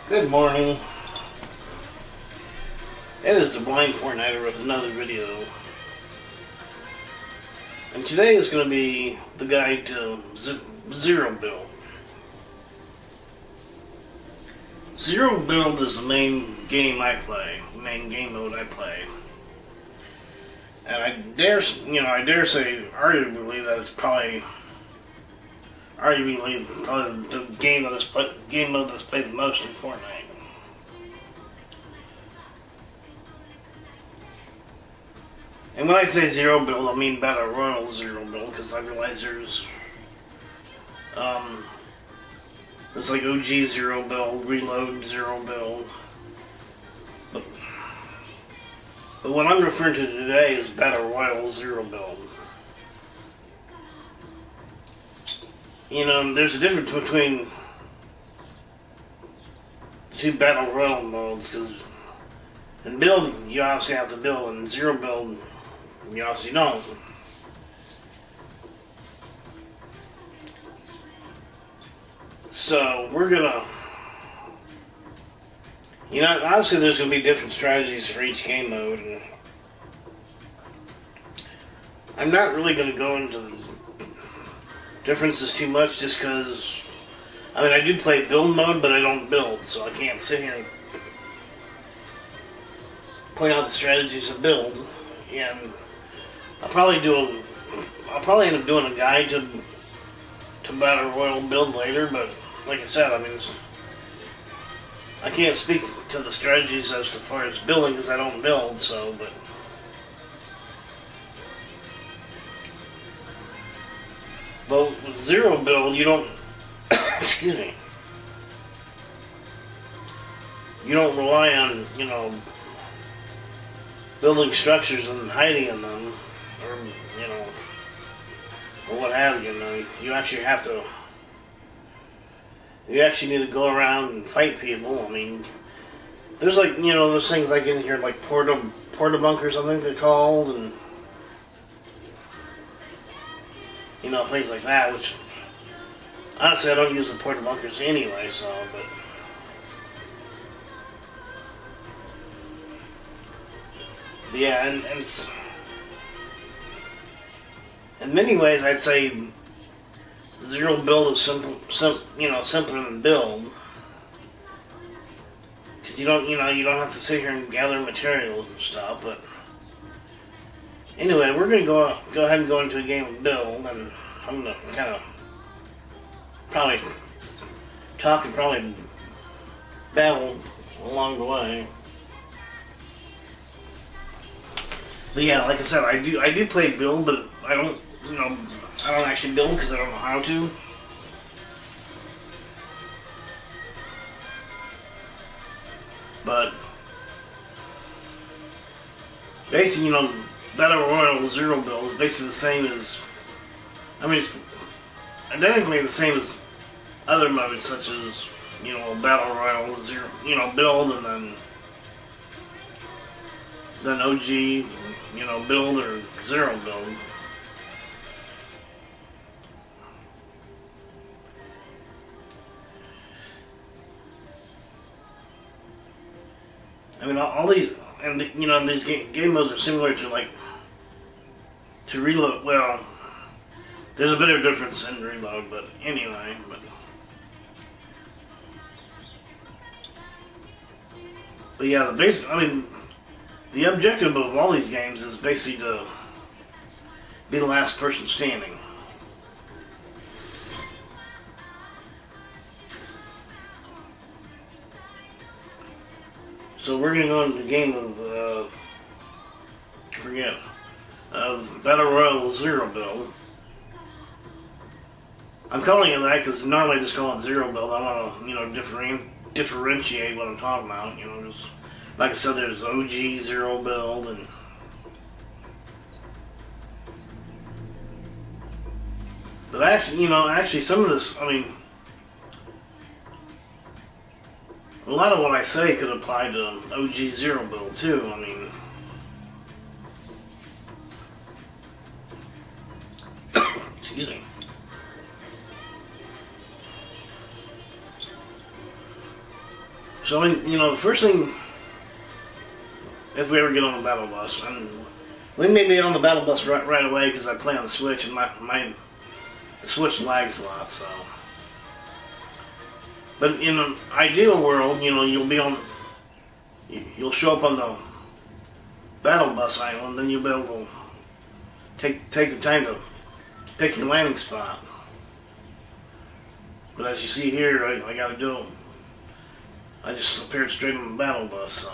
Good morning. It is the Blind Fortniter with another video. And today is going to be the guide to Zero Build. Zero Build is the main game I play, main game mode I play. And I dare say, arguably, that it's probably the game mode that's played the most in Fortnite. And when I say Zero Build, I mean Battle Royale Zero Build, because I realize there's like OG Zero Build, Reload Zero Build. But what I'm referring to today is Battle Royale Zero Build. You know, there's a difference between two Battle Royale modes, because in build, you obviously have to build, and Zero Build, you obviously don't. So, we're gonna... You know, obviously there's gonna be different strategies for each game mode, and I'm not really gonna go into the differences too much, just because, I mean, I do play build mode, but I don't build, so I can't sit here and point out the strategies of build. And I'll probably end up doing a guide to Battle Royale build later, but like I said, I mean, I can't speak to the strategies as far as building because I don't build, so, but with Zero Build, you don't, excuse me, you don't rely on, you know, building structures and hiding in them, or, you know, or what have you, you actually have to, you actually need to go around and fight people. I mean, there's like, you know, those things like in here, like porta bunkers, I think they're called, and you know, things like that, which, honestly, I don't use the porta bunkers anyway, so, but yeah, and in many ways, I'd say Zero Build is simpler than build, because you don't have to sit here and gather materials and stuff. But anyway, we're gonna go ahead and go into a game of build, and I'm gonna kind of probably talk and probably babble along the way. But yeah, like I said, I do play build, but I don't actually build because I don't know how to. But basically, you know, Battle Royale Zero Build is basically the same as, I mean, it's identically the same as other modes such as, you know, Battle Royale Zero, you know, build, and then OG, you know, build or Zero Build. I mean, all these, and you know, these game modes are similar to Reload. Well, there's a bit of difference in Reload, but anyway, but yeah, the objective of all these games is basically to be the last person standing. So we're gonna go into the game of Battle Royale Zero Build. I'm calling it that because normally I just call it Zero Build. I want to, you know, differentiate what I'm talking about. You know, just like I said, there's OG Zero Build, and but actually some of this, I mean, a lot of what I say could apply to OG Zero Build too. I mean, excuse me. So, the first thing, if we ever get on the battle bus, and we may be on the battle bus right away because I play on the Switch, and the Switch lags a lot, so. But in an ideal world, you'll show up on the battle bus island, then you'll be able to take the time to pick your landing spot. But as you see here, I gotta do it. I just appeared straight on the battle bus, so.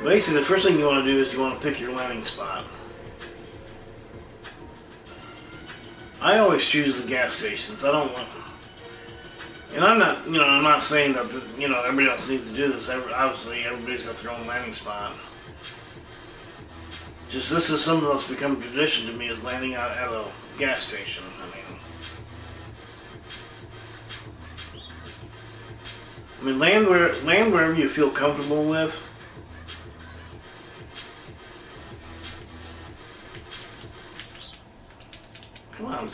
Basically, the first thing you want to do is you want to pick your landing spot. I always choose the gas stations. I don't want, and I'm not saying that everybody else needs to do this. Obviously, everybody's got their own landing spot. Just this is something that's become a tradition to me, is landing at a gas station. Land wherever you feel comfortable with. Come on,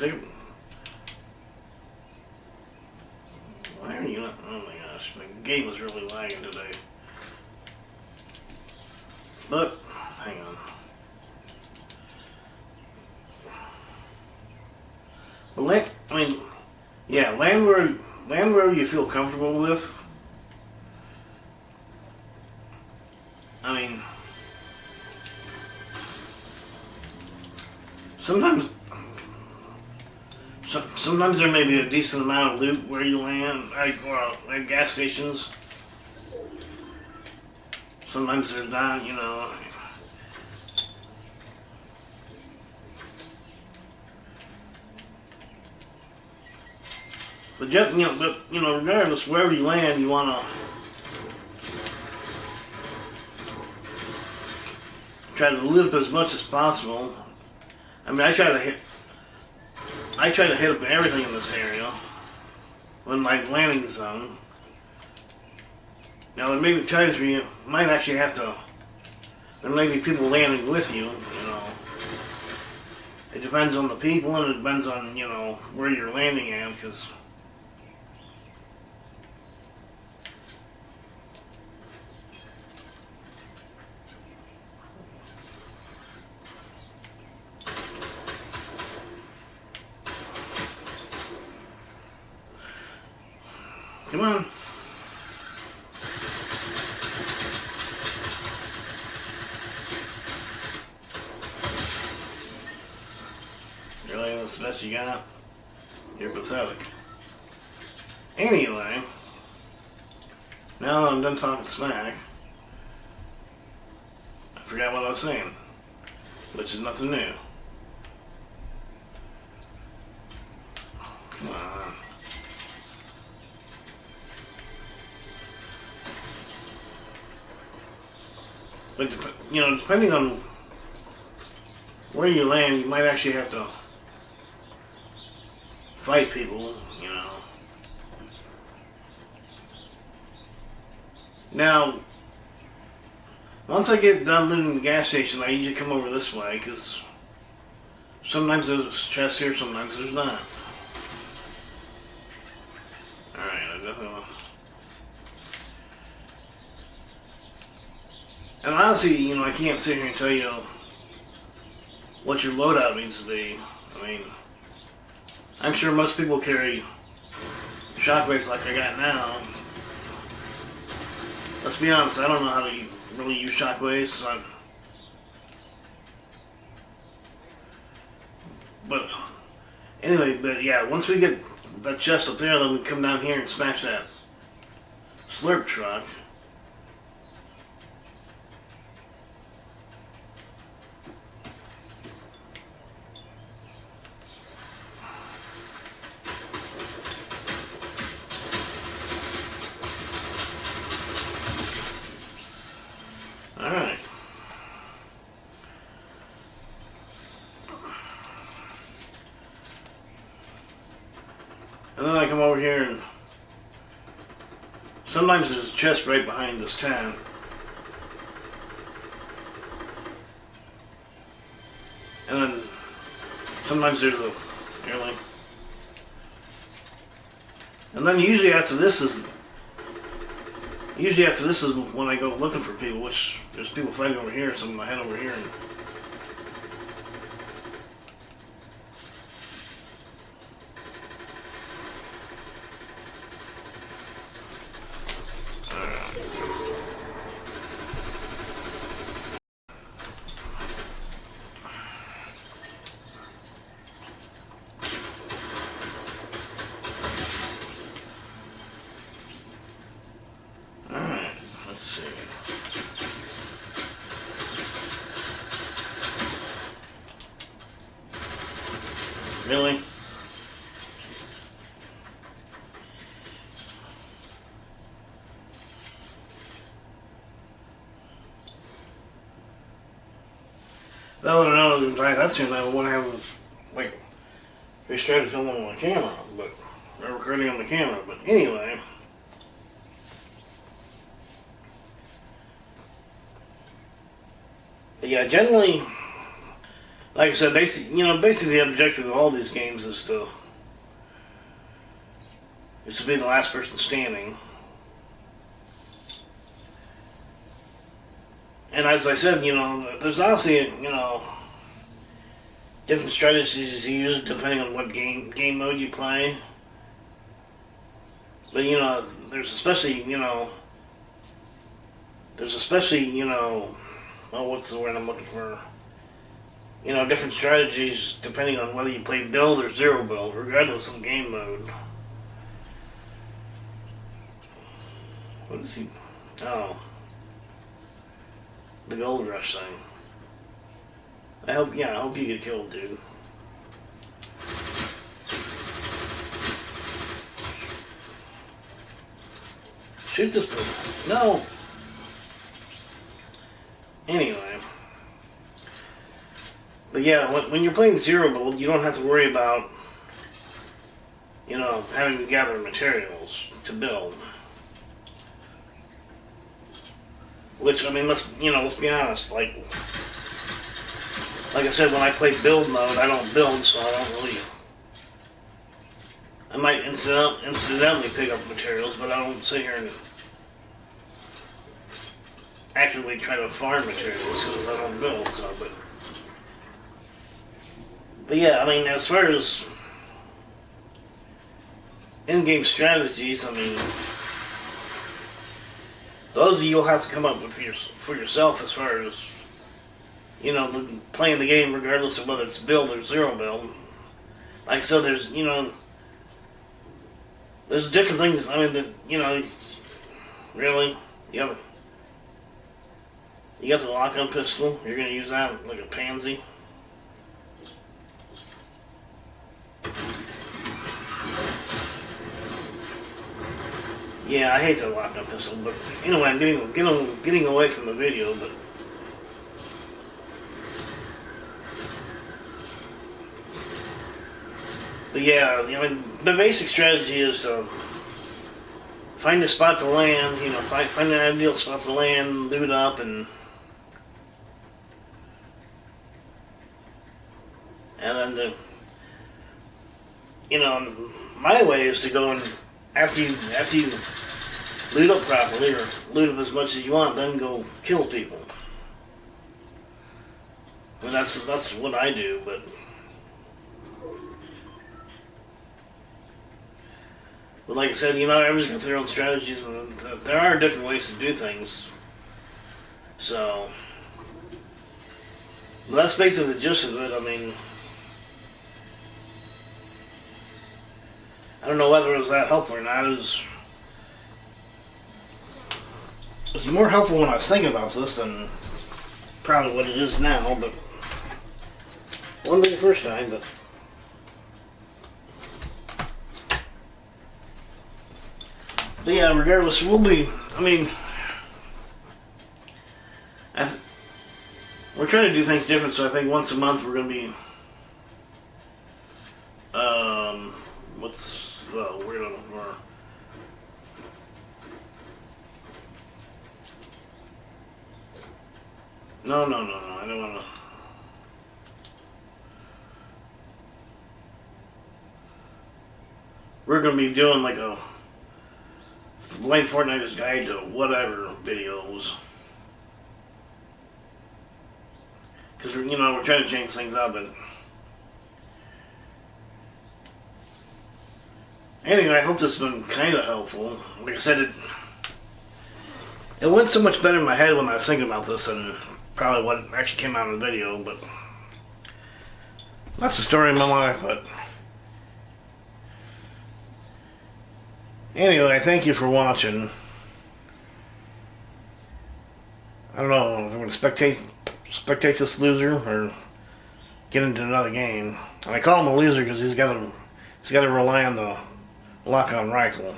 why are you not? Oh my gosh, my game is really lagging today. But hang on. But land wherever you feel comfortable with. Sometimes there may be a decent amount of loot where you land, at gas stations. Sometimes there's not, But regardless, wherever you land, you want to try to loot up as much as possible. I try to hit up everything in this area when my landing zone. Now there may be times where you might actually have to. There may be people landing with you. It depends on the people, and it depends on where you're landing at, because. Come on. Really, that's the best you got? You're pathetic. Anyway, now that I'm done talking smack, I forgot what I was saying, which is nothing new. Come on. But depending on where you land, you might actually have to fight people, Now, once I get done looting the gas station, I usually come over this way, because sometimes there's chests here, sometimes there's not. Alright, I definitely want. And honestly, I can't sit here and tell you what your loadout needs to be. I'm sure most people carry shockwaves like I got now. Let's be honest, I don't know how to really use shockwaves. So but yeah, once we get that chest up there, then we come down here and smash that slurp truck. Alright. And then I come over here, and sometimes there's a chest right behind this tent. And then sometimes there's a And then usually after this is when I go looking for people, which there's people fighting over here, so I'm gonna head over here and really? No, that's the thing I want to have, like, restricted film on my camera, but, or recording on the camera, but anyway. But yeah, generally, like I said, basically the objective of all these games is to be the last person standing. And as I said, there's obviously, different strategies you use depending on what game mode you play. But there's especially, well, what's the word I'm looking for? Different strategies depending on whether you play build or zero build, regardless of game mode. What is he? Oh. The gold rush thing. I hope you get killed, dude. Shoot this person. No! Anyway. But yeah, when you're playing zero build, you don't have to worry about, having to gather materials to build. Which, I mean, let's be honest, like I said, when I play build mode, I don't build, so I don't really, I might incidentally pick up materials, but I don't sit here and actively try to farm materials because I don't build, so, but yeah, I mean, as far as in-game strategies, I mean, those you'll have to come up with for yourself as far as, playing the game regardless of whether it's build or zero build. Like I said, there's different things, I mean, really, you got the lock-on pistol, you're going to use that like a pansy. Yeah, I hate that lock-on pistol, but anyway, I'm getting away from the video, but yeah, the basic strategy is to find a spot to land, find an ideal spot to land, loot up, and then my way is to go and after you loot up properly, or loot up as much as you want, then go kill people. I mean, that's what I do, but like I said, everybody's got their own strategies, and there are different ways to do things. So, but that's basically the gist of it. I mean, I don't know whether it was that helpful or not. It was more helpful when I was thinking about this than probably what it is now, but wouldn't be the first time, but yeah, regardless, we'll be, we're trying to do things different, so I think once a month we're going to be, what's the word I'm looking for? No, I don't want to. we're going to be doing like a Lane Fortniter's Guide to Whatever videos. Because, you know, we're trying to change things up. And anyway, I hope this has been kind of helpful. Like I said, it went so much better in my head when I was thinking about this than probably what actually came out in the video. But that's the story of my life. But anyway, thank you for watching. I don't know if I'm going to spectate this loser or get into another game. And I call him a loser because he's got to rely on the lock-on rifle.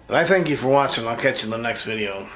But I thank you for watching. I'll catch you in the next video.